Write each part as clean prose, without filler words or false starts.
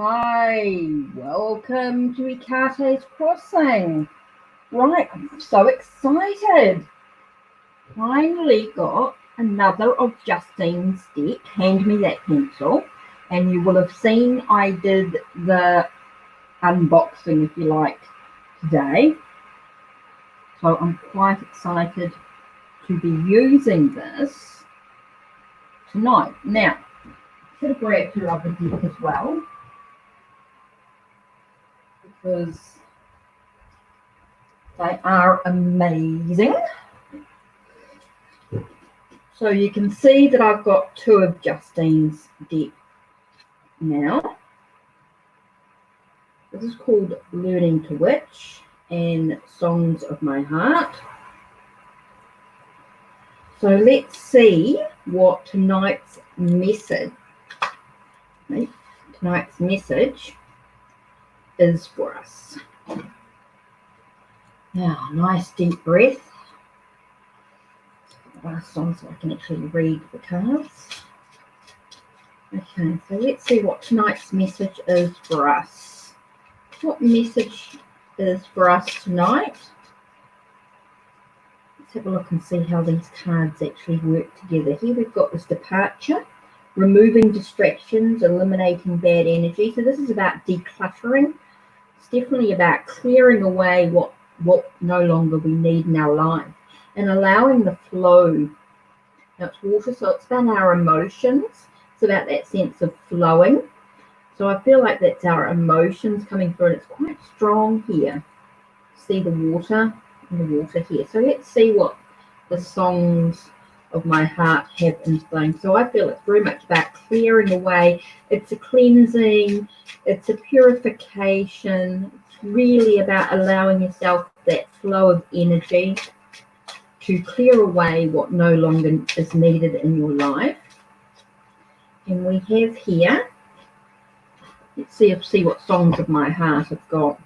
Hi, welcome to Ikate's Crossing. Right, I'm so excited. Finally got another of Justine's deck. Hand me that pencil. And you will have seen I did the unboxing, if you like, today. So I'm quite excited to be using this tonight. Now, I should have grabbed your other deck as well, because they are amazing. So you can see that I've got two of Justine's deck now. This is called Learning to Witch and Songs of My Heart. So let's see what tonight's message is for us. Now, nice deep breath. Last on so I can actually read the cards. Okay, so let's see what tonight's message is for us. What message is for us tonight? Let's have a look and see how these cards actually work together. Here we've got this departure, removing distractions, eliminating bad energy. So this is about decluttering. It's definitely about clearing away what no longer we need in our life and allowing the flow. Now it's water, so it's about our emotions. It's about that sense of flowing. So I feel like that's our emotions coming through, and it's quite strong here. See the water and the water here. So let's see what the songs of my heart have in thing. So I feel it's very much about clearing away. It's a cleansing, it's a purification. It's really about allowing yourself that flow of energy to clear away what no longer is needed in your life. And we have here, let's see what songs of my heart have got.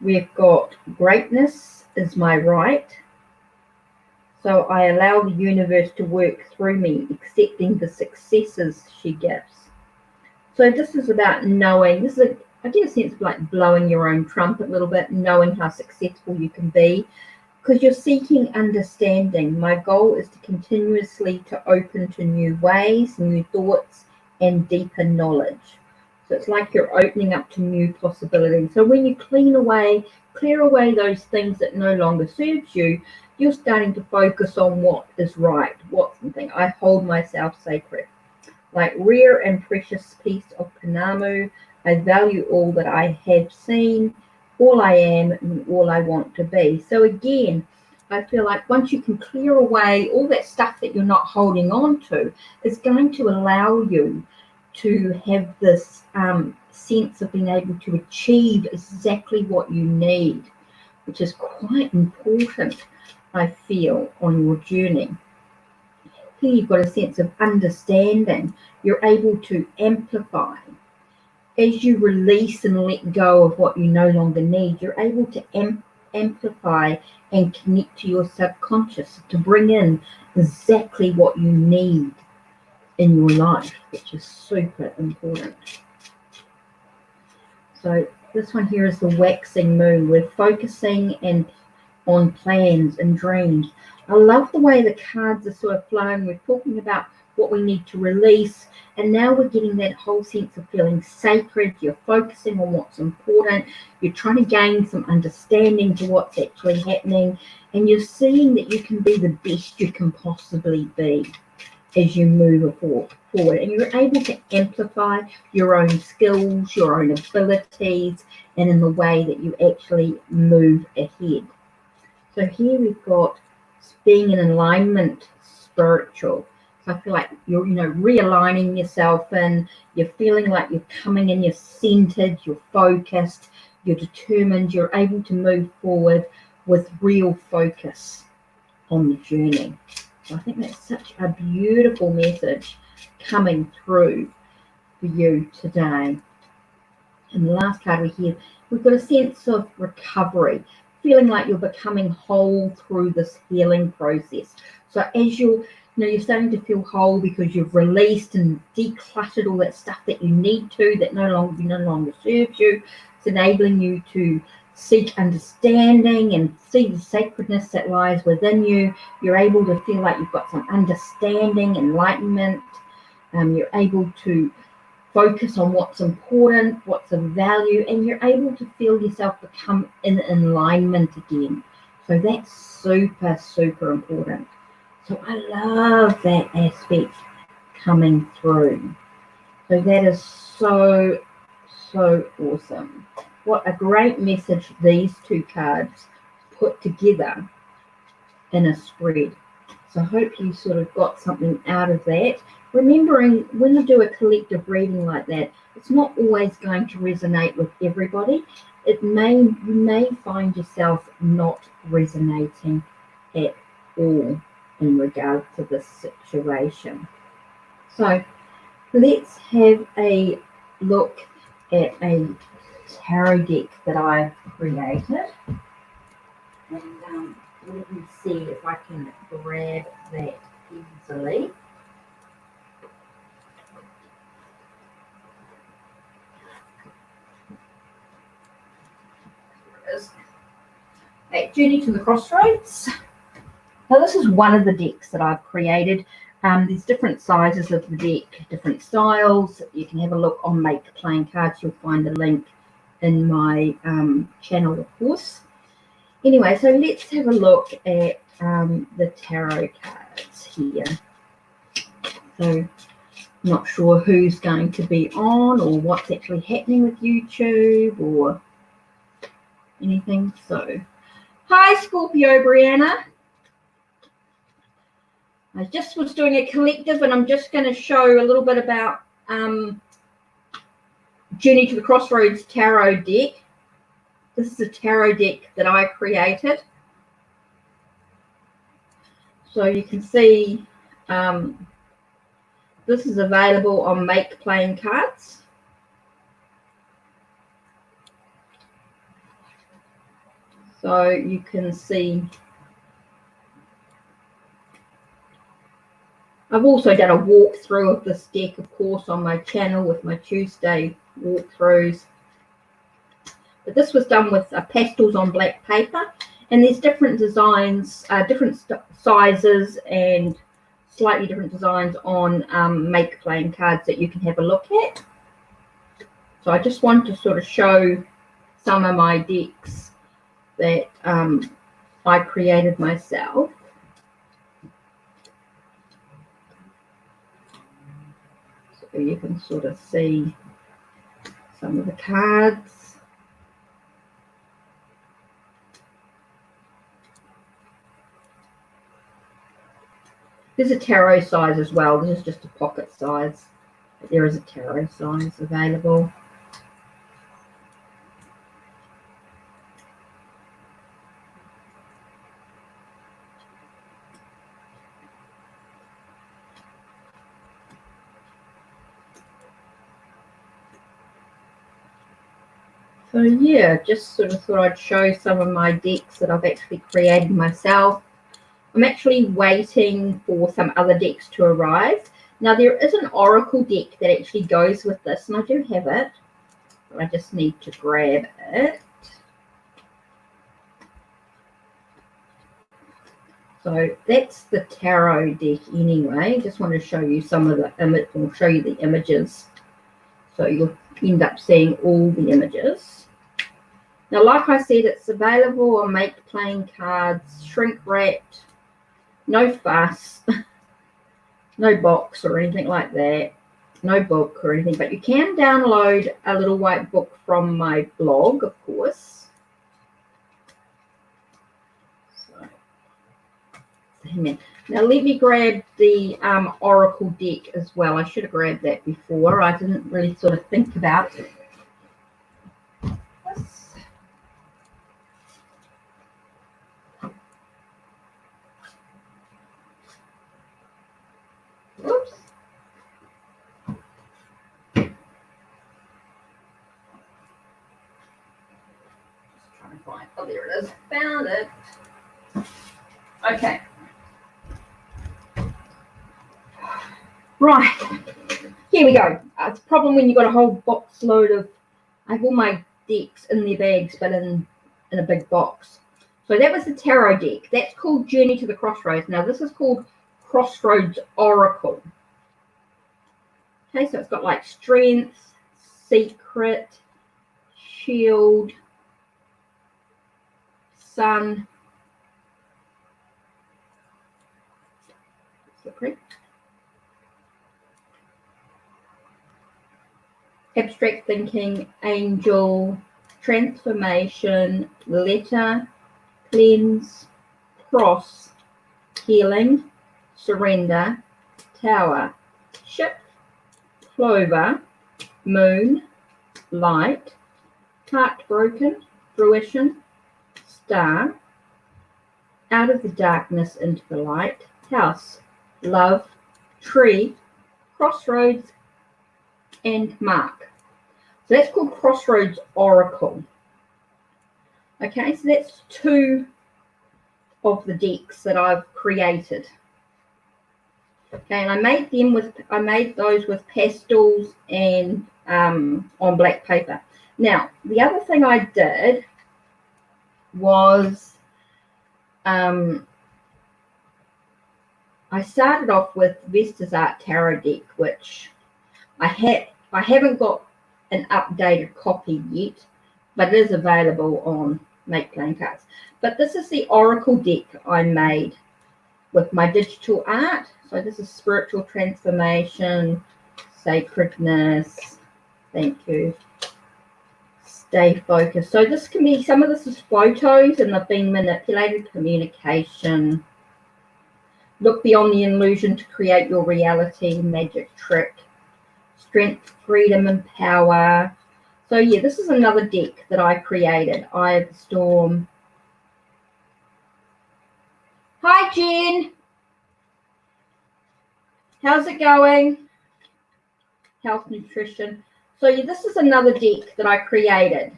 We've got greatness is my right. So I allow the universe to work through me, accepting the successes she gives. So this is about knowing, I get a sense of like blowing your own trumpet a little bit, knowing how successful you can be, because you're seeking understanding. My goal is to continuously to open to new ways, new thoughts, and deeper knowledge. So it's like you're opening up to new possibilities. So when you clear away those things that no longer serves you, you're starting to focus on what is right, what's something. I hold myself sacred. Like rare and precious piece of Panamu, I value all that I have seen, all I am and all I want to be. So again, I feel like once you can clear away all that stuff that you're not holding on to, it's going to allow you to have this sense of being able to achieve exactly what you need, which is quite important, I feel, on your journey. Here you've got a sense of understanding. You're able to amplify. As you release and let go of what you no longer need, you're able to amplify and connect to your subconscious to bring in exactly what you need in your life, which is super important. So this one here is the waxing moon. We're focusing on plans and dreams. I love the way the cards are sort of flowing. We're talking about what we need to release, and now we're getting that whole sense of feeling sacred. You're focusing on what's important. You're trying to gain some understanding to what's actually happening, and you're seeing that you can be the best you can possibly be as you move forward, and you're able to amplify your own skills, your own abilities, and in the way that you actually move ahead. So here we've got being in alignment, spiritual. So I feel like you're, realigning yourself, and you're feeling like you're coming in, you're centered, you're focused, you're determined, you're able to move forward with real focus on the journey. So I think that's such a beautiful message coming through for you today. And the last card we've got a sense of recovery, feeling like you're becoming whole through this healing process. So as you're you're starting to feel whole because you've released and decluttered all that stuff that you need to, that no longer serves you. It's enabling you to seek understanding and see the sacredness that lies within you. You're able to feel like you've got some understanding, enlightenment. You're able to focus on what's important, what's of value, and you're able to feel yourself become in alignment again. So that's super, super important. So I love that aspect coming through. So that is so, so awesome. What a great message these two cards put together in a spread. So I hope you sort of got something out of that. Remembering when you do a collective reading like that, it's not always going to resonate with everybody. You may find yourself not resonating at all in regard to this situation. So let's have a look at a tarot deck that I've created. And let me see if I can grab that easily. Journey to the Crossroads. Now this is one of the decks that I've created. There's different sizes of the deck, different styles. You can have a look on Make Playing Cards. You'll find a link in my channel, of course. Anyway, so let's have a look at the tarot cards here. So not sure who's going to be on or what's actually happening with YouTube or anything. So hi Scorpio, Brianna. I just was doing a collective and I'm just going to show a little bit about Journey to the Crossroads tarot deck. This is a tarot deck that I created. So you can see this is available on Make Playing Cards. So you can see I've also done a walkthrough of this deck, of course, on my channel with my Tuesday walkthroughs. But this was done with pastels on black paper, and there's different designs, different sizes and slightly different designs on Make Playing Cards that you can have a look at. So I just want to sort of show some of my decks that I created myself. So you can sort of see some of the cards. There's a tarot size as well. This is just a pocket size. But there is a tarot size available. So yeah, just sort of thought I'd show some of my decks that I've actually created myself. I'm actually waiting for some other decks to arrive. Now there is an oracle deck that actually goes with this, and I do have it, but I just need to grab it. So that's the tarot deck anyway. Just want to show you some of the image, or show you the images. So you'll end up seeing all the images. Now, like I said, it's available on Make Playing Cards, shrink wrapped, no fuss, no box or anything like that, no book or anything, but you can download a little white book from my blog, of course. So, now let me grab the oracle deck as well. I should have grabbed that before. I didn't really sort of think about it. Oops. Just trying to find. Oh, there it is. Found it. Okay. Right, here we go. It's a problem when you've got a whole box load of, I have all my decks in their bags, but in a big box. So that was the tarot deck. That's called Journey to the Crossroads. Now this is called Crossroads Oracle. Okay, so it's got like Strength, Secret, Shield, Sun, Secret, Abstract Thinking, Angel, Transformation, Letter, Cleanse, Cross, Healing, Surrender, Tower, Ship, Clover, Moon, Light, Heartbroken, Fruition, Star, Out of the Darkness into the Light, House, Love, Tree, Crossroads, and Mark. So that's called Crossroads Oracle. Okay, so that's 2 of the decks that I've created. Okay, and I made those with pastels and on black paper. Now, the other thing I did was I started off with Vesta's Art Tarot deck, which I haven't got an updated copy yet, but it is available on Make Playing Cards. But this is the Oracle deck I made with my digital art. So this is Spiritual Transformation, Sacredness, thank you, Stay Focused. So this can be, some of this is photos and they've been manipulated, communication, Look Beyond the Illusion to Create Your Reality, Magic Trick, Strength, Freedom, and Power. So yeah, this is another deck that I created, Eye of the Storm. Hi Jen, how's it going? Health, Nutrition. So yeah, this is another deck that I created.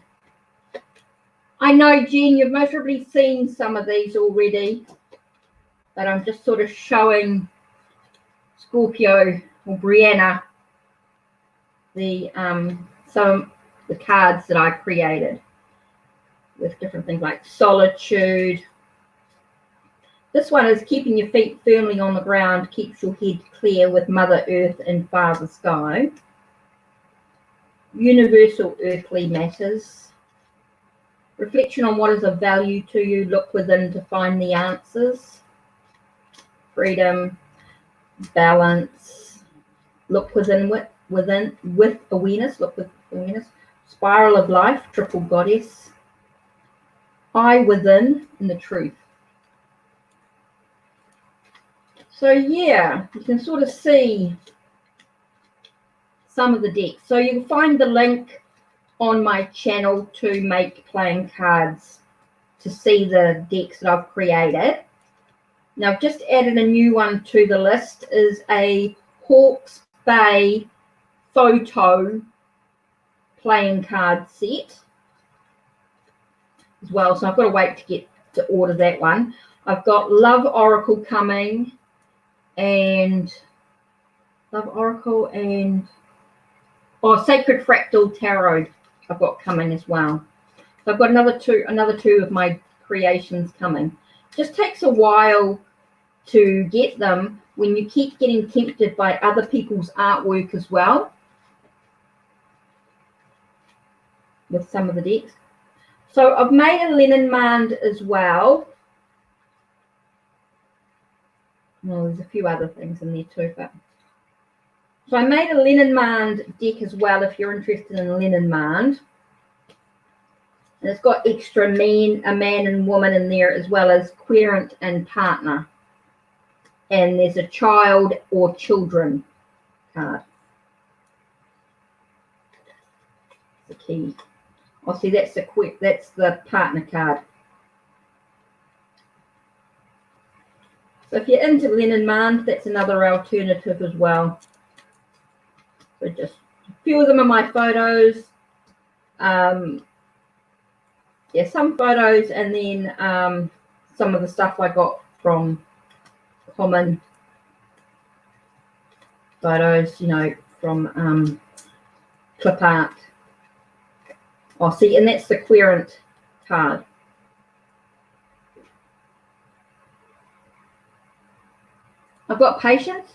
I know Jen, you've most probably seen some of these already, but I'm just sort of showing Scorpio or Brianna the some the cards that I created with different things like Solitude. This one is Keeping Your Feet Firmly on the Ground, Keeps Your Head Clear with Mother Earth and Father Sky. Universal Earthly Matters. Reflection on what is of value to you. Look within to find the answers. Freedom. Balance. Look within with awareness. Look with awareness. Spiral of Life. Triple Goddess. Eye Within and the Truth. So yeah, you can sort of see some of the decks. So you'll find the link on my channel to Make Playing Cards to see the decks that I've created. Now I've just added a new one to the list, is a Hawke's Bay photo playing card set as well. So I've got to wait to order that one. I've got Love Oracle coming, and Sacred Fractal Tarot I've got coming as well. So I've got another two of my creations coming. Just takes a while to get them when you keep getting tempted by other people's artwork as well with some of the decks. So I've made a Leninmand as well. Well, there's a few other things in there too, but so I made a Leninmand deck as well if you're interested in Leninmand. And it's got extra a man and woman in there, as well as querent and partner. And there's a child or children card. The key. Oh, see, that's the partner card. So if you're into Leninmand, that's another alternative as well. So just a few of them are my photos. Yeah, some photos, and then some of the stuff I got from common photos, you know, from clip art. Oh, see, and that's the querent card. I've got patience.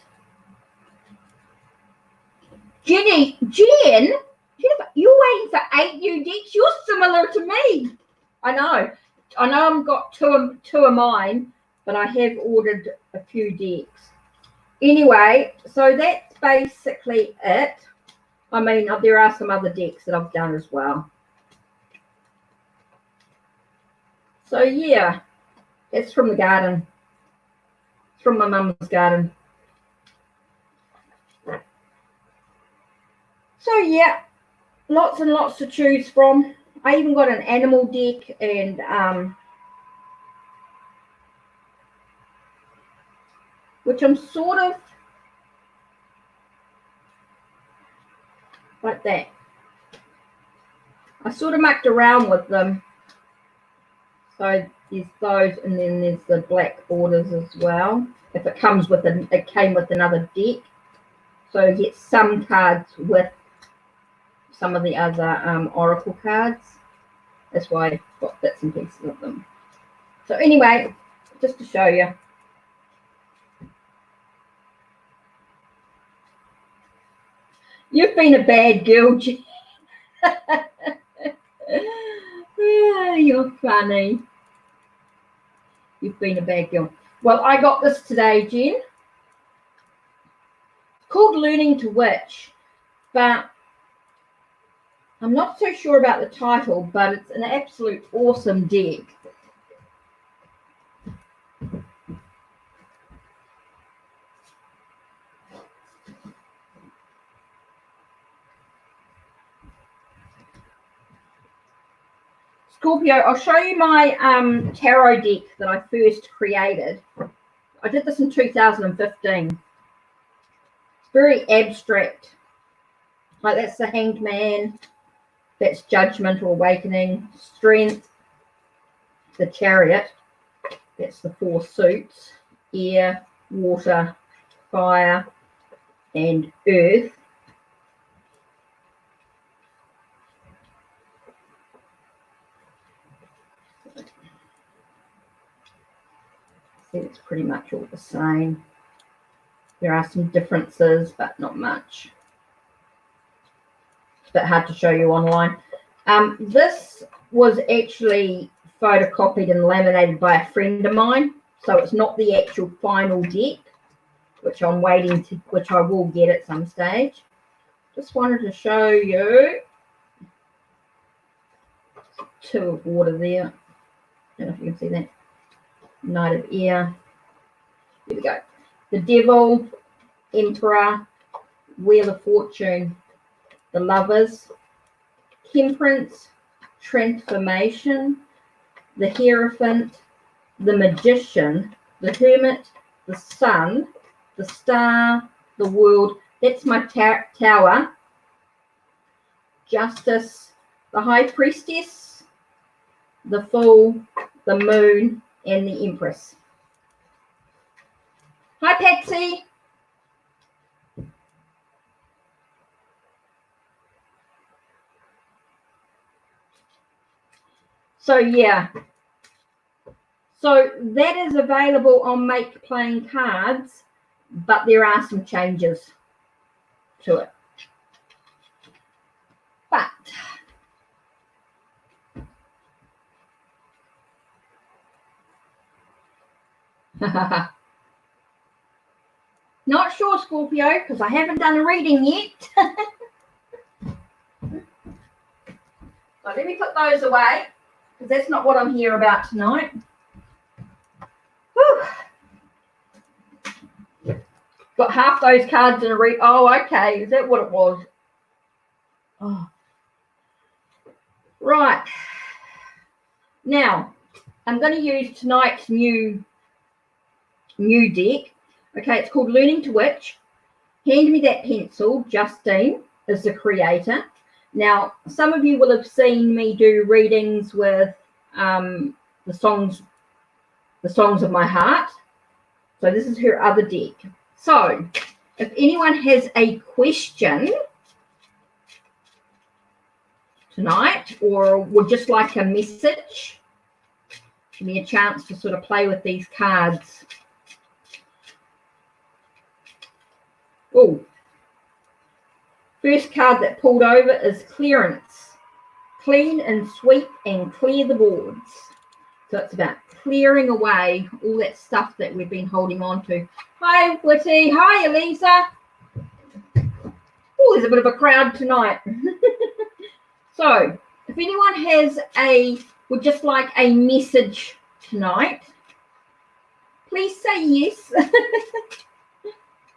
Jen, you're waiting for 8 new decks. You're similar to me. I know I've got two of mine, but I have ordered a few decks. Anyway, so that's basically it. I mean, there are some other decks that I've done as well. So yeah, it's from the garden. It's from my mum's garden. So yeah, lots and lots to choose from. I even got an animal deck and which I'm sort of like that. I sort of mucked around with them. So there's those, and then there's the black borders as well. If it comes with it came with another deck. So you get some cards with some of the other oracle cards. That's why I've got bits and pieces of them. So anyway, just to show you. You've been a bad girl, Jen. You're funny. You've been a bad girl. Well, I got this today, Jen. It's called Learning to Witch, but I'm not so sure about the title, but it's an absolute awesome deck. Scorpio, I'll show you my tarot deck that I first created. I did this in 2015. It's very abstract. Like that's the Hanged Man, that's Judgment or Awakening, Strength, the Chariot, that's the 4 suits, air, water, fire, and earth. See, it's pretty much all the same. There are some differences, but not much. It's a bit hard to show you online. This was actually photocopied and laminated by a friend of mine, so it's not the actual final deck, which I'm waiting to, which I will get at some stage. Just wanted to show you 2 of water there. I don't know if you can see that. Knight of Air. Here we go. The Devil, Emperor, Wheel of Fortune, the Lovers, Temperance, Transformation, the Hierophant, the Magician, the Hermit, the Sun, the Star, the World. That's my tower. Justice, the High Priestess, the Fool, the Moon, and the Empress. Hi, Patsy. So yeah, so that is available on Make Playing Cards, but there are some changes to it. But not sure, Scorpio, because I haven't done a reading yet. So let me put those away, because that's not what I'm here about tonight. Whew. Got half those cards in a read. Oh, okay. Is that what it was? Oh. Right. Now, I'm going to use tonight's new deck. Okay, it's called Learning to Witch. Hand Me That Pencil. Justine is the creator. Now, some of you will have seen me do readings with the songs of my heart. So this is her other deck. So If anyone has a question tonight or would just like a message, give me a chance to sort of play with these cards. Oh, first card that pulled over is clearance. Clean and sweep and clear the boards. So it's about clearing away all that stuff that we've been holding on to. Hi, Witty. Hi, Elisa. Oh, there's a bit of a crowd tonight. So, if anyone would just like a message tonight, please say yes. If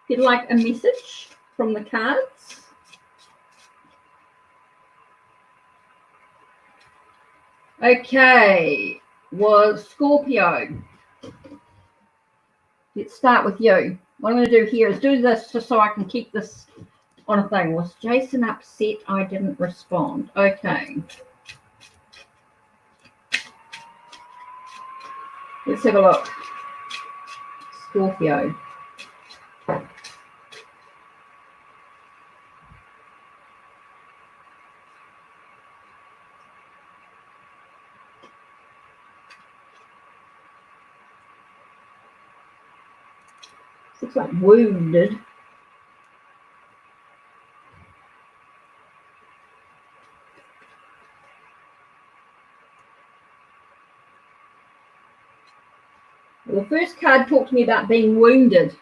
you'd like a message from the cards. Okay, was Scorpio. Let's start with you. What I'm going to do here is do this just so I can keep this on a thing. Was Jason upset I didn't respond? Okay. Let's have a look. Scorpio. Looks like wounded. Well, the first card talked to me about being wounded.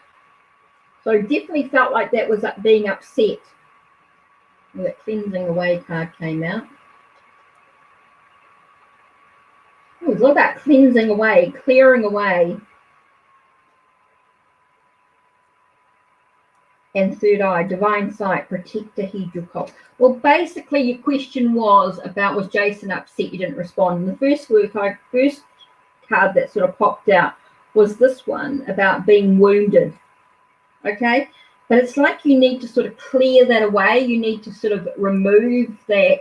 So definitely felt like that was being upset. Well, that cleansing away card came out. Oh, it's all about cleansing away, clearing away. And third eye, divine sight, protector, heed your call. Well, basically your question was about, was Jason upset you didn't respond? And the first card that sort of popped out was this one about being wounded. Okay, but it's like you need to sort of clear that away. You need to sort of remove that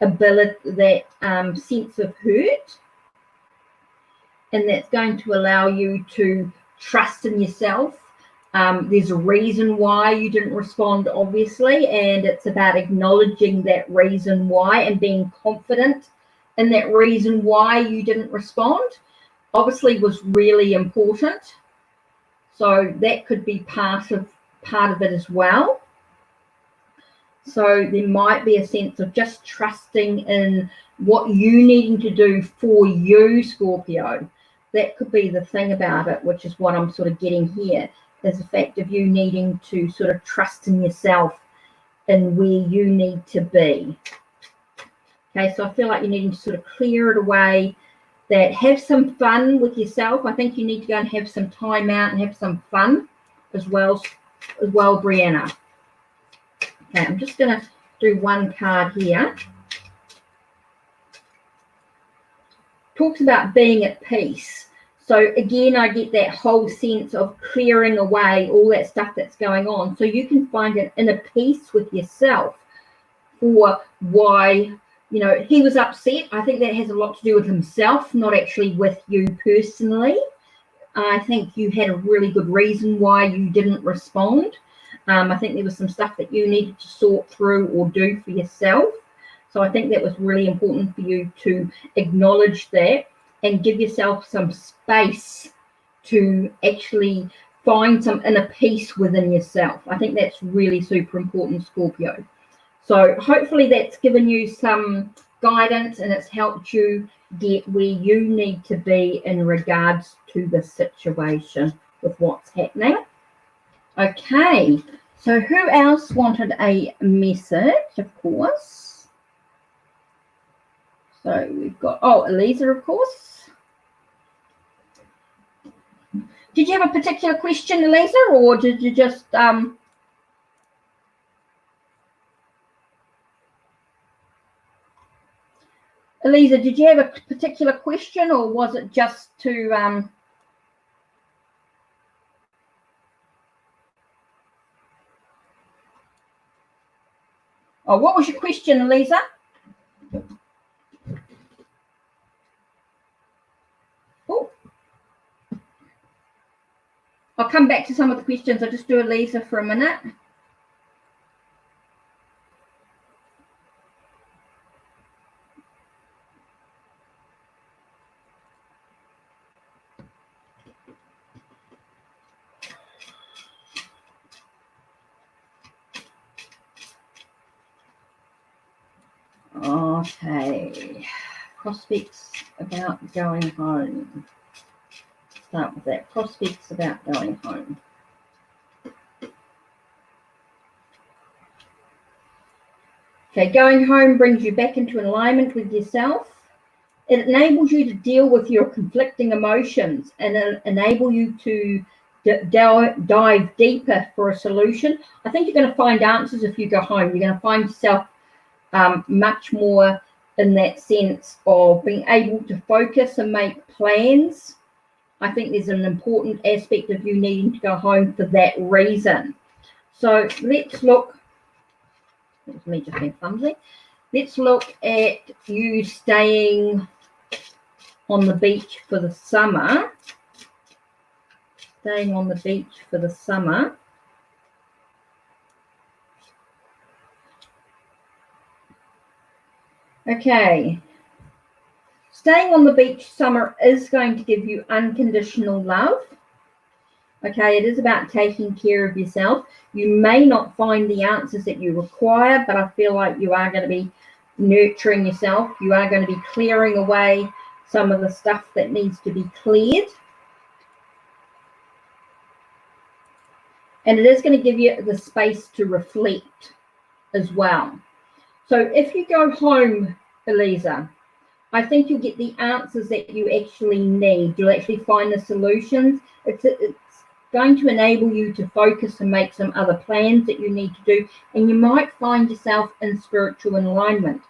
ability, that sense of hurt, and that's going to allow you to trust in yourself. There's a reason why you didn't respond, obviously, and it's about acknowledging that reason why and being confident in that reason why you didn't respond. Obviously was really important. So that could be part of it as well. So there might be a sense of just trusting in what you needing to do for you, Scorpio. That could be the thing about it, which is what I'm sort of getting here. Is the fact of you needing to sort of trust in yourself and where you need to be. Okay, so I feel like you're needing to sort of clear it away, that have some fun with yourself. I think you need to go and have some time out and have some fun as well, Brianna. Okay, I'm just going to do one card here. Talks about being at peace. So again, I get that whole sense of clearing away all that stuff that's going on. So you can find an inner peace with yourself for why, you know, he was upset. I think that has a lot to do with himself, not actually with you personally. I think you had a really good reason why you didn't respond. I think there was some stuff that you needed to sort through or do for yourself. So I think that was really important for you to acknowledge that and give yourself some space to actually find some inner peace within yourself. I think that's really super important, Scorpio. So hopefully that's given you some guidance and it's helped you get where you need to be in regards to the situation with what's happening. Okay, so who else wanted a message? Of course. So we've got, Elisa, of course. Did you have a particular question, Elisa, or did you just Elisa, did you have a particular question, or was it just to what was your question, Elisa? Oh. I'll come back to some of the questions. I'll just do Elisa for a minute. Okay, prospects about going home. Start with that. Prospects about going home. Okay, going home brings you back into alignment with yourself. It enables you to deal with your conflicting emotions and enable you to dive deeper for a solution. I think you're going to find answers if you go home. You're going to find yourself much more in that sense of being able to focus and make plans. I think there's an important aspect of you needing to go home for that reason. So let's look. That's me just being clumsy. Let's look at you staying on the beach for the summer. Staying on the beach for the summer. Okay. Staying on the beach summer is going to give you unconditional love. Okay, it is about taking care of yourself. You may not find the answers that you require, but I feel like you are going to be nurturing yourself. You are going to be clearing away some of the stuff that needs to be cleared. And it is going to give you the space to reflect as well. So if you go home, Elisa, I think you'll get the answers that you actually need. You'll actually find the solutions. It's going to enable you to focus and make some other plans that you need to do. And you might find yourself in spiritual alignment.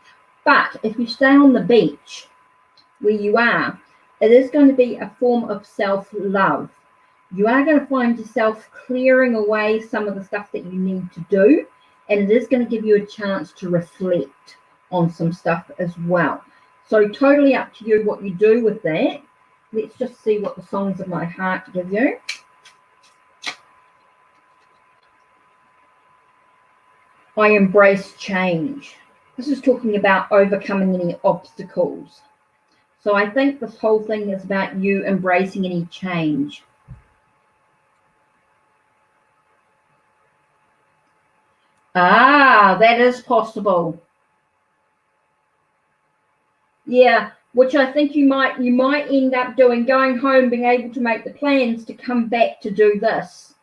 But if you stay on the beach where you are, it is going to be a form of self-love. You are going to find yourself clearing away some of the stuff that you need to do. And it is going to give you a chance to reflect on some stuff as well. So totally up to you what you do with that. Let's just see what the songs of my heart give you. I embrace change. This is talking about overcoming any obstacles. So I think this whole thing is about you embracing any change. Ah, that is possible. Yeah, which I think you might end up doing, going home, being able to make the plans to come back to do this.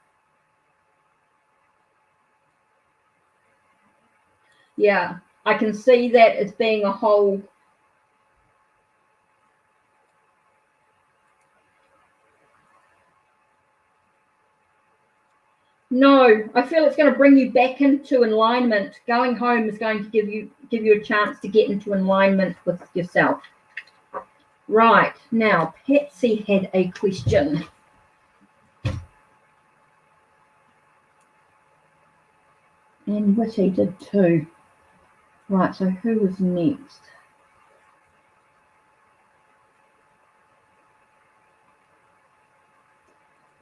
Yeah, I can see that as being a whole. No, I feel it's going to bring you back into alignment. Going home is going to give you a chance to get into alignment with yourself. Right, now Patsy had a question. And Witty did too. Right, so who was next?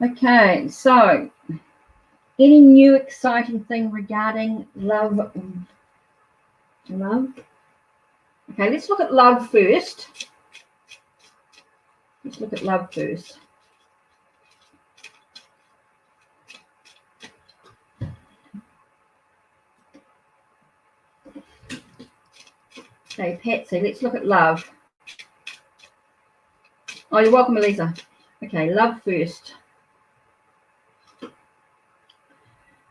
Okay, so any new exciting thing regarding love? Love? Okay, let's look at love first. Let's look at love first. Okay, Patsy, let's look at love. Oh, you're welcome, Elisa. Okay, love first.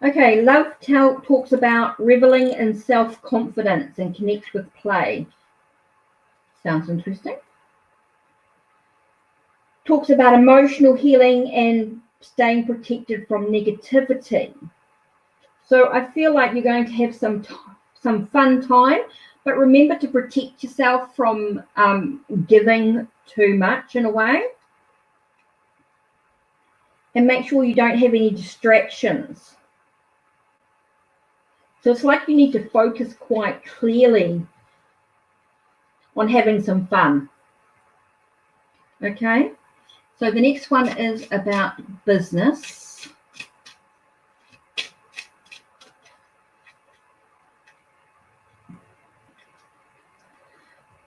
Okay, love talks about reveling in self-confidence and connect with play. Sounds interesting. Talks about emotional healing and staying protected from negativity. So I feel like you're going to have some fun time, but remember to protect yourself from giving too much in a way. And make sure you don't have any distractions. So it's like you need to focus quite clearly on having some fun. Okay? So the next one is about business.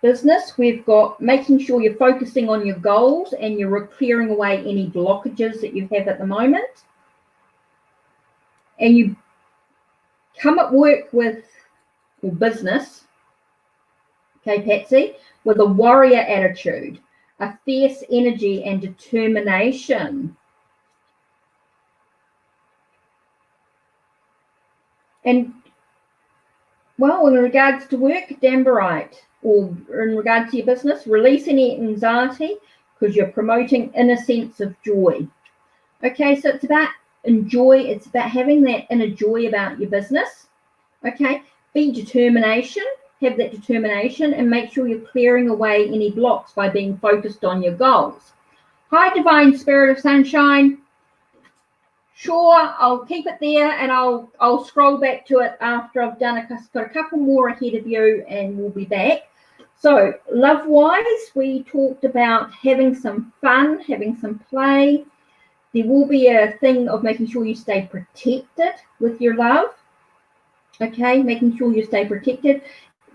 Business, we've got making sure you're focusing on your goals and you're clearing away any blockages that you have at the moment. And you come at work with, or business, okay, Patsy, with a warrior attitude, a fierce energy and determination. And, well, in regards to work, damn right. Or in regards to your business, release any anxiety because you're promoting inner sense of joy. Okay, so it's about enjoy. It's about having that inner joy about your business. Okay, be determination. Have that determination and make sure you're clearing away any blocks by being focused on your goals. Hi, Divine Spirit of Sunshine. Sure, I'll keep it there and I'll scroll back to it after I've got a couple more ahead of you and we'll be back. So, love-wise, we talked about having some fun, having some play. There will be a thing of making sure you stay protected with your love. Okay, making sure you stay protected.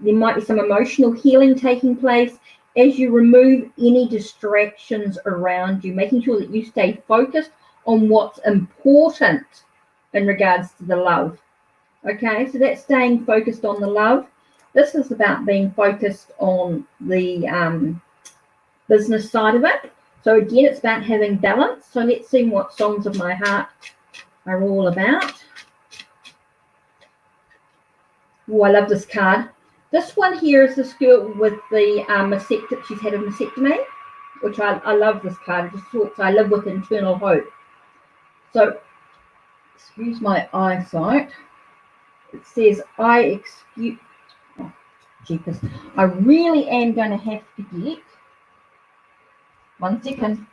There might be some emotional healing taking place as you remove any distractions around you, making sure that you stay focused on what's important in regards to the love. Okay, so that's staying focused on the love. This is about being focused on the business side of it. So again, it's about having balance. So let's see what Songs of My Heart are all about. Oh, I love this card. This one here is this girl with the mastectomy. She's had a mastectomy, which I love this card. It just talks, I live with internal hope. So, excuse my eyesight. It says, I really am going to have to get, 1 second.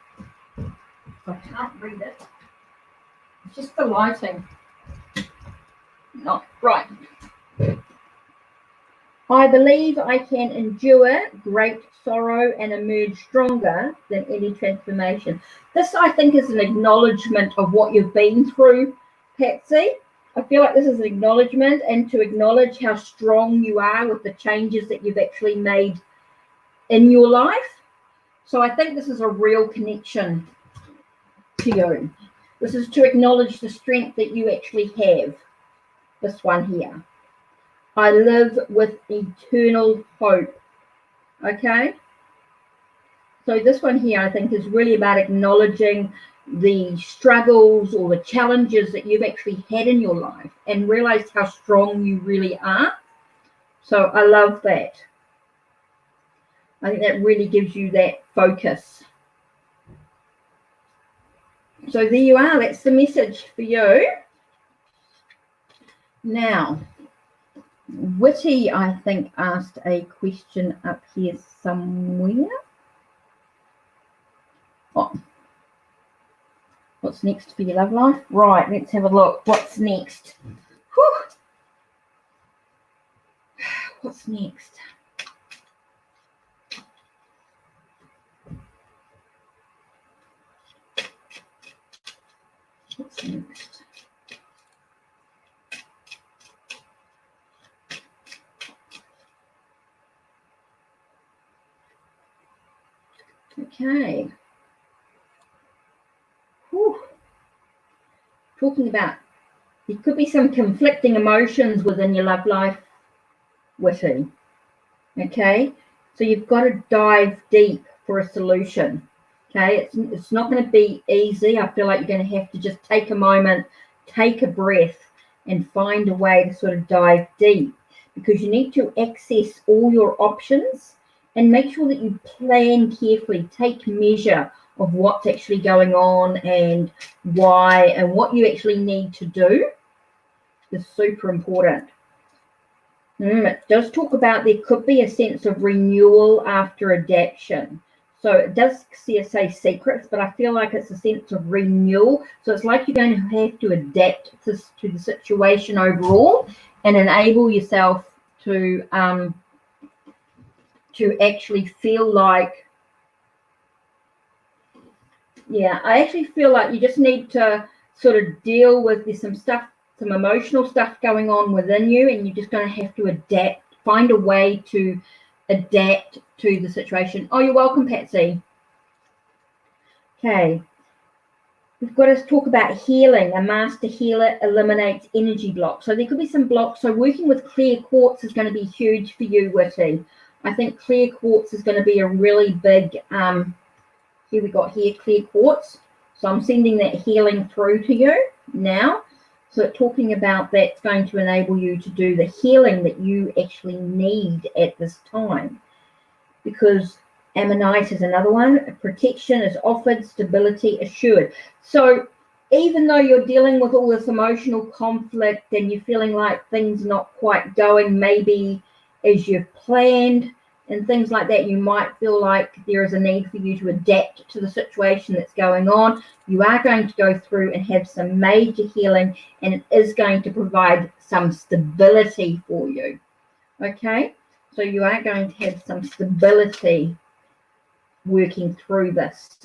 I can't read it. It's just the lighting. No, right. I believe I can endure great sorrow and emerge stronger than any transformation. This, I think, is an acknowledgement of what you've been through, Patsy. I feel like this is an acknowledgement and to acknowledge how strong you are with the changes that you've actually made in your life. So I think this is a real connection to you. This is to acknowledge the strength that you actually have. This one here. I live with eternal hope. Okay? So this one here, I think, is really about acknowledging the struggles or the challenges that you've actually had in your life and realize how strong you really are. So I love that. I think that really gives you that focus. So there you are. That's the message for you. Now, Witty, I think, asked a question up here somewhere. Oh. What's next for your love life? Right, let's have a look. What's next? Whew. What's next? What's next? Okay. Whew. Talking about, there could be some conflicting emotions within your love life, Witty. Okay, so you've got to dive deep for a solution. Okay, it's not going to be easy. I feel like you're going to have to just take a moment, take a breath, and find a way to sort of dive deep, because you need to access all your options and make sure that you plan carefully, take measure of what's actually going on and why and what you actually need to do is super important. It does talk about there could be a sense of renewal after adaptation. So it does say secrets, but I feel like it's a sense of renewal. So it's like you're going to have to adapt to the situation overall and enable yourself to actually feel like Yeah, I actually feel like you just need to sort of deal with, there's some stuff, some emotional stuff going on within you, and you're just going to have to adapt, find a way to adapt to the situation. Oh, you're welcome, Patsy. Okay. We've got to talk about healing. A master healer eliminates energy blocks. So there could be some blocks. So working with clear quartz is going to be huge for you, Witty. I think clear quartz is going to be a really big, here we got here, clear quartz. So I'm sending that healing through to you now. So talking about that's going to enable you to do the healing that you actually need at this time. Because ammonite is another one. Protection is offered, stability assured. So even though you're dealing with all this emotional conflict and you're feeling like things are not quite going maybe as you've planned and things like that, you might feel like there is a need for you to adapt to the situation that's going on. You are going to go through and have some major healing, and it is going to provide some stability for you. Okay? So you are going to have some stability working through this.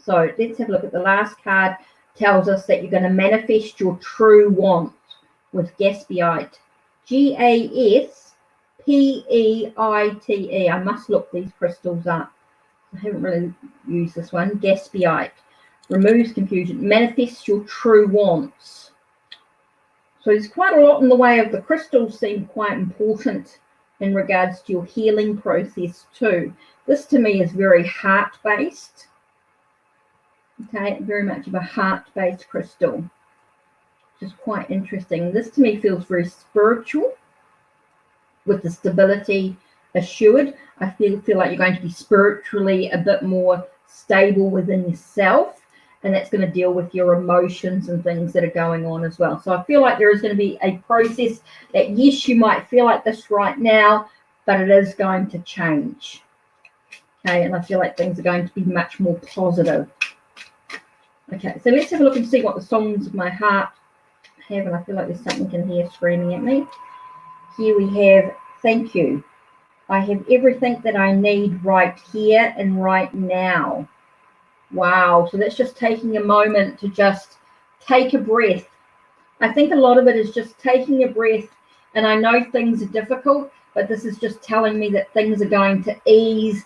So let's have a look at the last card. Tells us that you're going to manifest your true want with Gaspiite. Gaspeite. I must look these crystals up. I haven't really used this one. Gaspiite. Removes confusion. Manifests your true wants. So there's quite a lot in the way of the crystals seem quite important in regards to your healing process too. This to me is very heart-based. Okay, very much of a heart-based crystal, which is quite interesting. This to me feels very spiritual with the stability assured. I feel like you're going to be spiritually a bit more stable within yourself, and that's going to deal with your emotions and things that are going on as well. So I feel like there is going to be a process that, yes, you might feel like this right now, but it is going to change. Okay, and I feel like things are going to be much more positive. Okay, so let's have a look and see what the songs of my heart have, and I feel like there's something in here screaming at me. Here we have, thank you. I have everything that I need right here and right now. Wow, so that's just taking a moment to just take a breath. I think a lot of it is just taking a breath, and I know things are difficult, but this is just telling me that things are going to ease.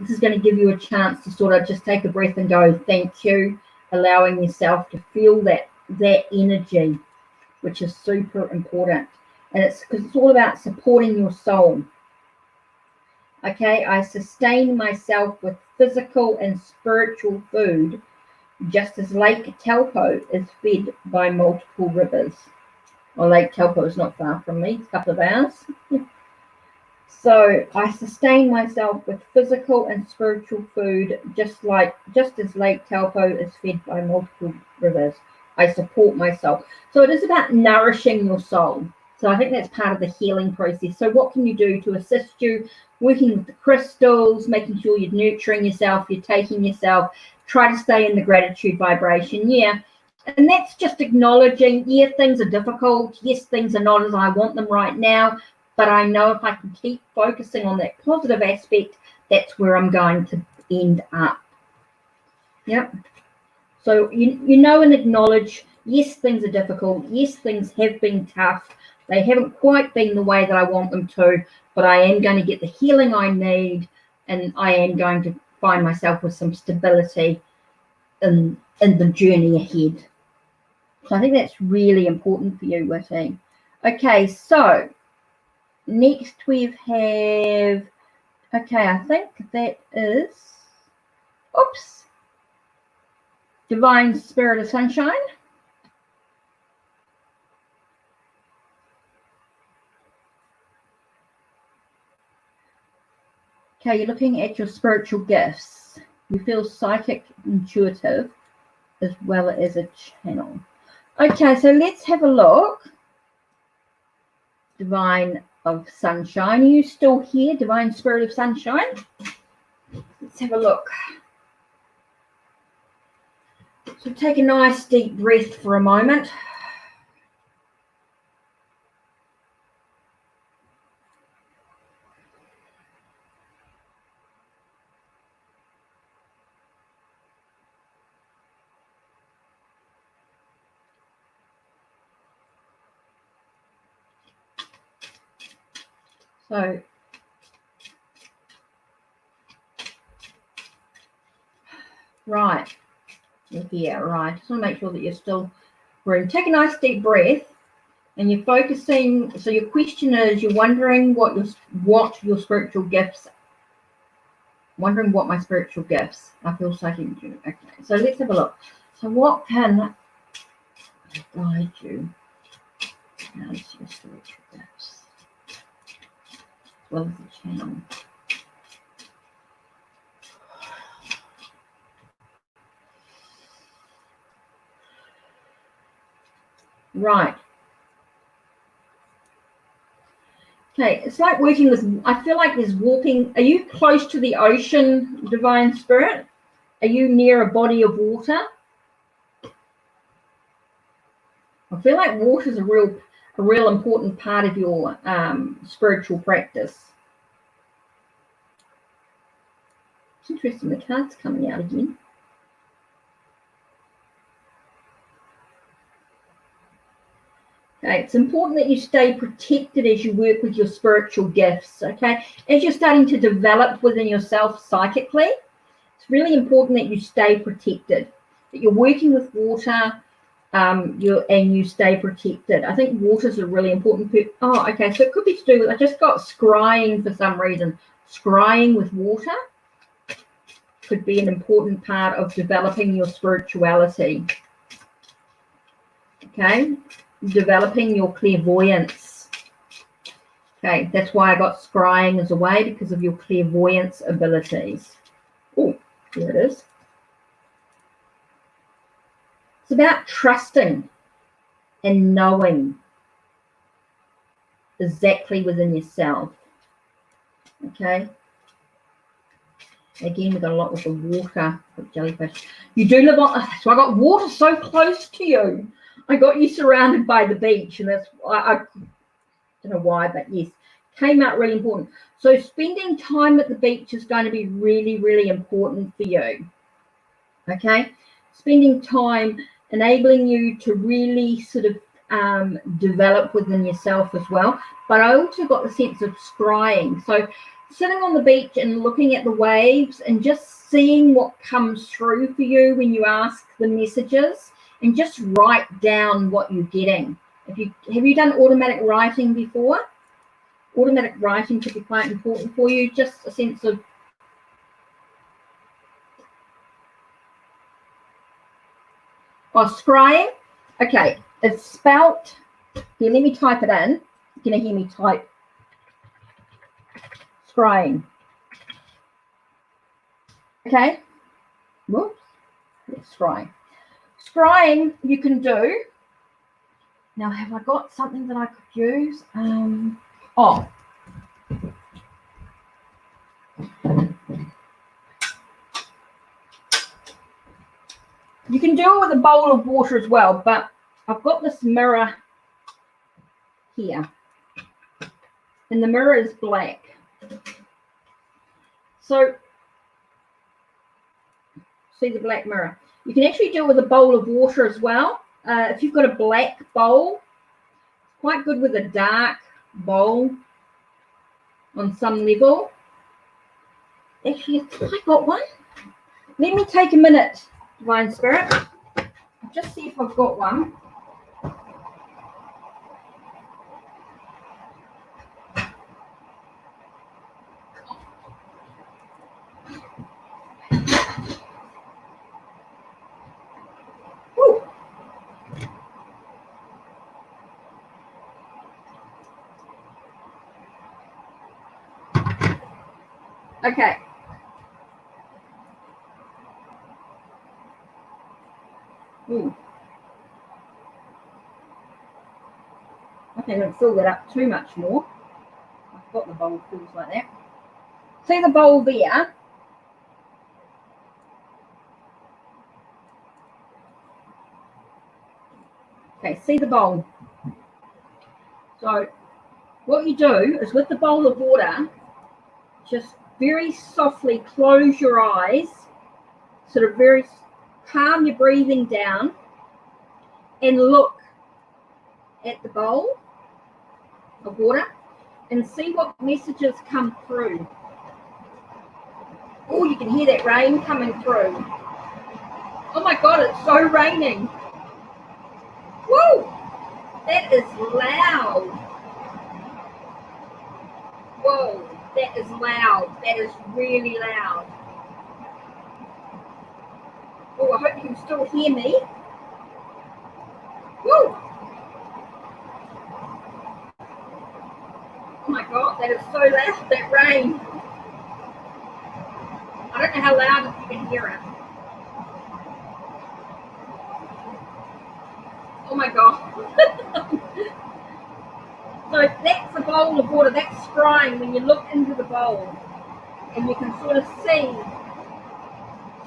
This is going to give you a chance to sort of just take a breath and go, thank you, allowing yourself to feel that energy, which is super important. And it's because it's all about supporting your soul. Okay, I sustain myself with physical and spiritual food, just as Lake Taupo is fed by multiple rivers. Well, Lake Taupo is not far from me, it's a couple of hours. So I sustain myself with physical and spiritual food, just as Lake Taupo is fed by multiple rivers. I support myself. So it is about nourishing your soul. So I think that's part of the healing process. So what can you do to assist you? Working with the crystals, making sure you're nurturing yourself, you're taking yourself, try to stay in the gratitude vibration. Yeah. And that's just acknowledging, yeah, things are difficult. Yes, things are not as I want them right now. But I know if I can keep focusing on that positive aspect, that's where I'm going to end up. Yep. So you know and acknowledge, yes, things are difficult. Yes, things have been tough. They haven't quite been the way that I want them to, but I am going to get the healing I need, and I am going to find myself with some stability in the journey ahead. So I think that's really important for you, Witty. Okay, so next we have, okay, I think that is, oops, Divine Spirit of Sunshine. Okay, you're looking at your spiritual gifts. You feel psychic, intuitive, as well as a channel. Okay, so let's have a look. Divine of Sunshine. Are you still here, Divine Spirit of Sunshine? Let's have a look. So take a nice deep breath for a moment. So right. Yeah, right. Just want to make sure that you're still breathing. Take a nice deep breath, and you're focusing. So your question is, you're wondering what your spiritual gifts. Wondering what my spiritual gifts. I feel psychic. Okay, so let's have a look. So what can guide you as your spiritual gifts, as well as the channel? Right. Okay, it's like working with, I feel like there's walking. Are you close to the ocean, Divine Spirit? Are you near a body of water? I feel like water is a real important part of your spiritual practice. It's interesting, the card's coming out again. Okay, it's important that you stay protected as you work with your spiritual gifts, okay? As you're starting to develop within yourself psychically, it's really important that you stay protected, that you're working with water, and you stay protected. I think water's a really important oh, okay, so it could be to do with, I just got scrying for some reason. Scrying with water could be an important part of developing your spirituality. Okay, developing your clairvoyance. Okay, that's why I got scrying as a way, because of your clairvoyance abilities. Oh, there it is. It's about trusting and knowing exactly within yourself. Okay. Again, we've got a lot with the water, with jellyfish. You do live on, so I got water so close to you. I got you surrounded by the beach, and that's, I don't know why, but yes, came out really important. So spending time at the beach is going to be really, really important for you. Okay, spending time enabling you to really sort of develop within yourself as well. But I also got the sense of scrying. So sitting on the beach and looking at the waves and just seeing what comes through for you when you ask the messages, and just write down what you're getting. Have you done automatic writing before? Automatic writing could be quite important for you. Just a sense of scrying. Okay, it's spelt. Here, let me type it in. You're going to hear me type scrying. Okay. Whoops. Scrying. Scrying you can do. Now, have I got something that I could use? Oh. You can do it with a bowl of water as well, but I've got this mirror here, and the mirror is black. So, see the black mirror? You can actually do it with a bowl of water as well. If you've got a black bowl, it's quite good with a dark bowl on some level. Actually, I think I got one. Let me take a minute, Divine Spirit. I'll just see if I've got one. Ooh. Okay. Ooh. Okay, don't fill that up too much more. I've got the bowl filled like that. See the bowl there? Okay, see the bowl. So what you do is, with the bowl of water, just very softly close your eyes, sort of very calm your breathing down, and look at the bowl of water, and see what messages come through. Oh, you can hear that rain coming through. Oh my God, it's so raining. Woo! That is loud. Whoa, that is loud. That is really loud. Oh, I hope you can still hear me. Woo! Oh my God, that is so loud, that rain. I don't know how loud you can hear it. Oh my God. So that's a bowl of water, that's scrying when you look into the bowl and you can sort of see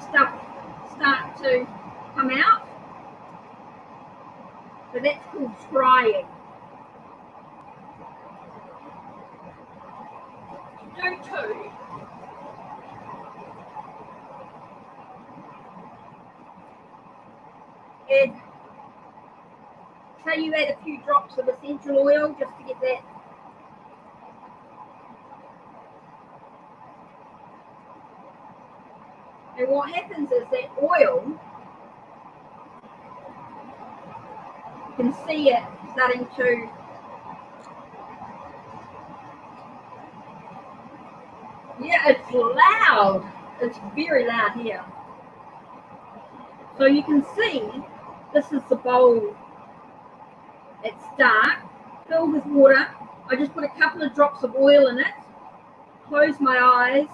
stuff start to come out. So that's called scrying. Do too. And say you add a few drops of essential oil just to get that. And what happens is that oil, you can see it starting to it's loud. It's very loud here. So you can see this is the bowl. It's dark, filled with water. I just put a couple of drops of oil in it, close my eyes,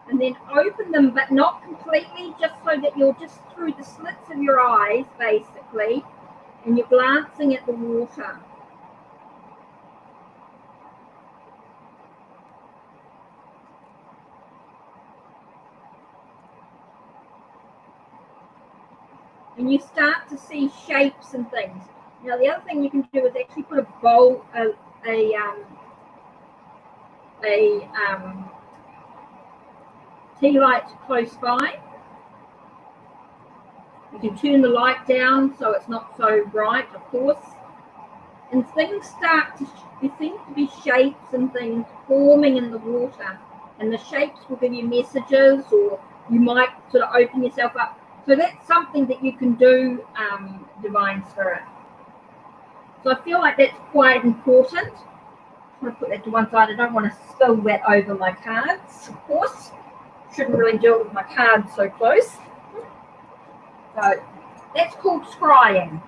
and then open them, but not completely, just so that you're just through the slits of your eyes, basically, and you're glancing at the water. And you start to see shapes and things. Now, the other thing you can do is actually put a bowl, a tea light close by. You can turn the light down so it's not so bright, of course. And things start to, there seem to be shapes and things forming in the water. And the shapes will give you messages, or you might sort of open yourself up. So that's something that you can do, Divine Spirit. So I feel like that's quite important. I'm going to put that to one side. I don't want to spill that over my cards, of course. Shouldn't really do it with my cards so close. So that's called scrying.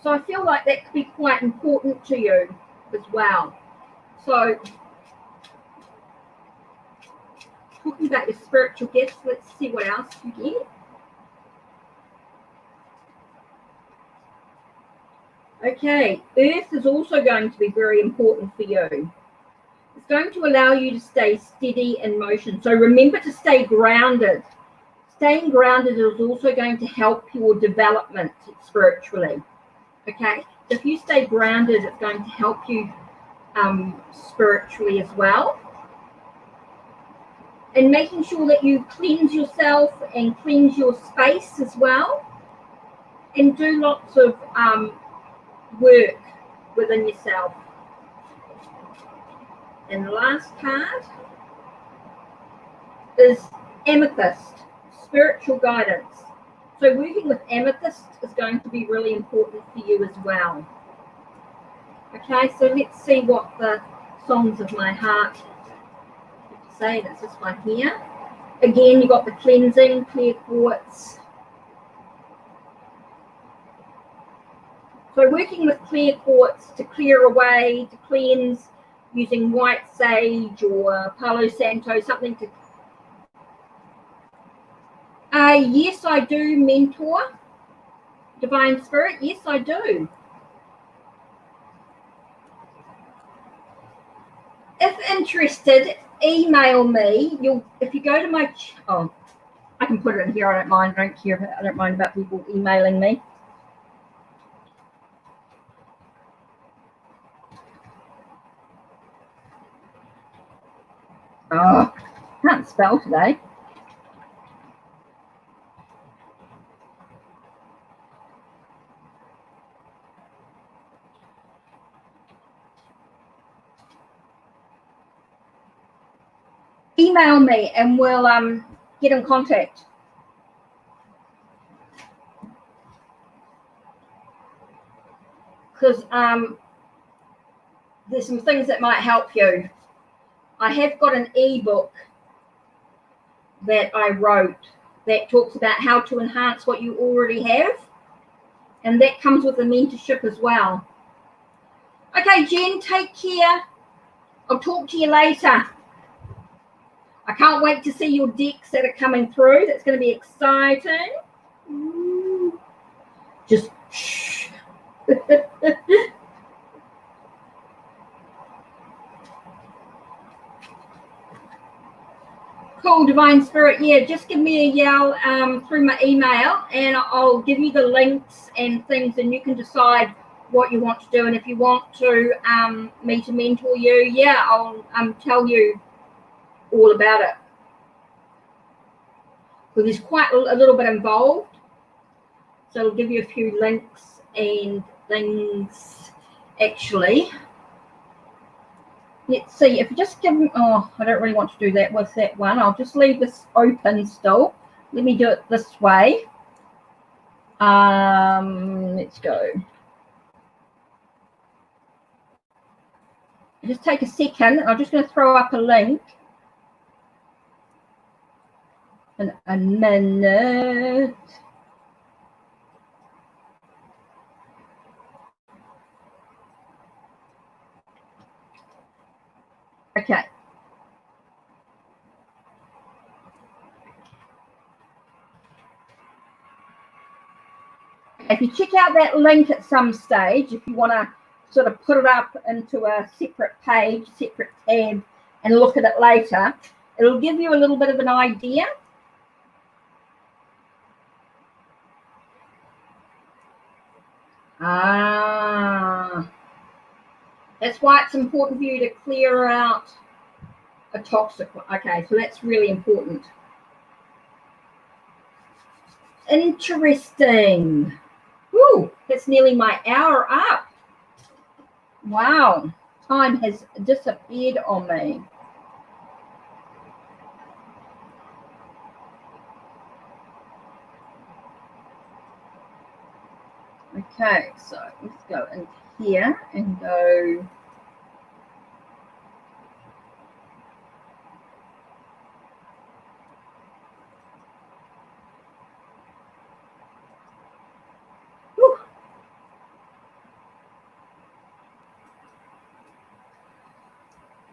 So I feel like that could be quite important to you as well. So talking about your spiritual gifts, let's see what else you get. Okay, Earth is also going to be very important for you. It's going to allow you to stay steady in motion. So remember to stay grounded. Staying grounded is also going to help your development spiritually. Okay, if you stay grounded, it's going to help you spiritually as well. And making sure that you cleanse yourself and cleanse your space as well. And do lots of work within yourself. And the last card is Amethyst, spiritual guidance. So working with Amethyst is going to be really important for you as well. Okay, so let's see what the songs of my heart say. That's this one here. Again, you've got the cleansing, clear quartz. So working with clear quartz to clear away, to cleanse, using white sage or Palo Santo, something to... yes, I do, Mentor. Divine Spirit, yes, I do. If interested, email me. If you go to my... Oh, I can put it in here. I don't mind. I don't care. I don't mind about people emailing me. Oh, can't spell today. email me and we'll get in contact. Because there's some things that might help you. I have got an ebook that I wrote that talks about how to enhance what you already have, and that comes with a mentorship as well. Okay, Jen, take care. I'll talk to you later. I can't wait to see your decks that are coming through. That's going to be exciting. Ooh. Just shh. Cool, Divine Spirit. Yeah, just give me a yell through my email and I'll give you the links and things, and you can decide what you want to do. And if you want to me to mentor you, yeah, I'll tell you all about it. So there's quite a little bit involved. So I'll give you a few links and things. Actually, let's see, if you just give them, oh, I don't really want to do that with that one. I'll just leave this open still. Let me do it this way. Let's go. Just take a second. I'm just going to throw up a link in a minute. Okay. If you check out that link at some stage, if you want to sort of put it up into a separate page, separate tab, and look at it later, it'll give you a little bit of an idea. That's why it's important for you to clear out a toxic one. Okay, so that's really important. Interesting. Woo, that's nearly my hour up. Wow, time has disappeared on me. Okay, so let's go in here and go. Whew.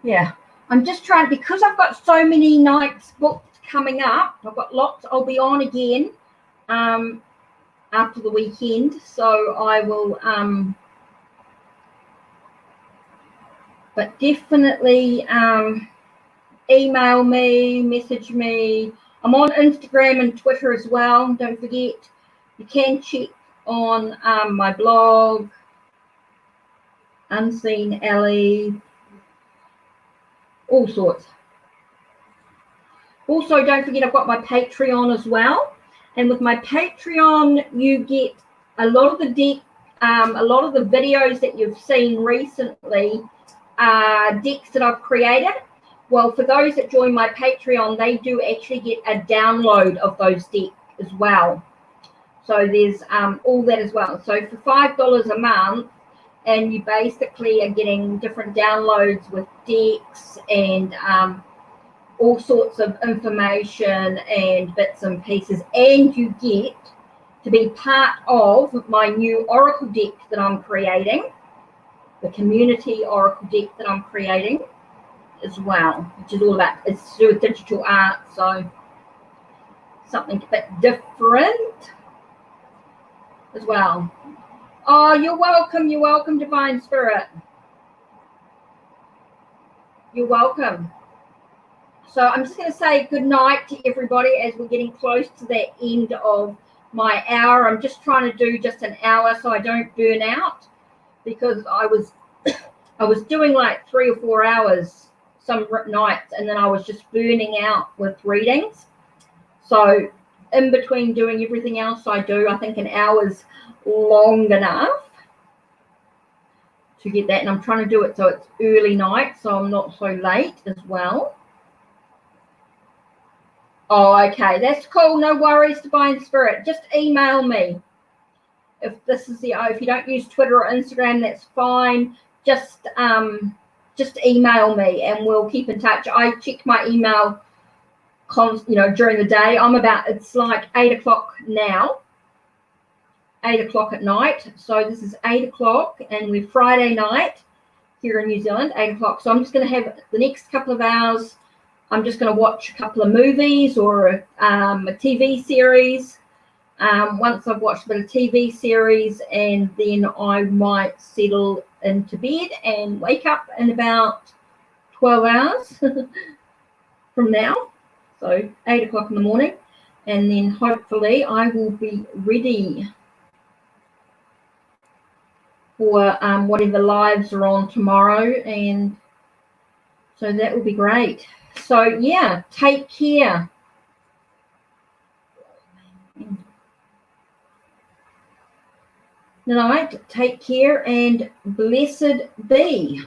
Yeah, I'm just trying, because I've got so many nights booked coming up. I've got lots. I'll be on again after the weekend, so I will but definitely email me, message me. I'm on Instagram and Twitter as well. Don't forget, you can check on my blog, Unseen Ellie, all sorts. Also, don't forget, I've got my Patreon as well. And with my Patreon, you get a lot of the videos that you've seen recently, decks that I've created. Well, for those that join my Patreon, they do actually get a download of those decks as well. So there's all that as well. So for $5 a month, and you basically are getting different downloads with decks and all sorts of information and bits and pieces, and you get to be part of my new Oracle deck that I'm creating, the community Oracle deck that I'm creating as well, which is all about, it's to do with digital art, so something a bit different as well. Oh, you're welcome, Divine Spirit. You're welcome. So I'm just going to say good night to everybody as we're getting close to the end of my hour. I'm just trying to do just an hour so I don't burn out, because I was doing like 3 or 4 hours some nights, and then I was just burning out with readings. So in between doing everything else I do, I think an hour's long enough to get that. And I'm trying to do it so it's early night, so I'm not so late as well. Oh, okay. That's cool. No worries, Divine Spirit. Just email me. If this is if you don't use Twitter or Instagram, that's fine. Just email me and we'll keep in touch. I check my email during the day. It's like 8 o'clock now, 8 o'clock at night. So this is 8 o'clock and we're Friday night here in New Zealand, 8 o'clock. So I'm just going to have the next couple of hours. I'm just going to watch a couple of movies or a TV series. Once I've watched a bit of TV series, and then I might settle into bed and wake up in about 12 hours from now. So 8 o'clock in the morning. And then hopefully I will be ready for whatever lives are on tomorrow. And so that will be great. So yeah, take care. Good night, take care, and blessed be.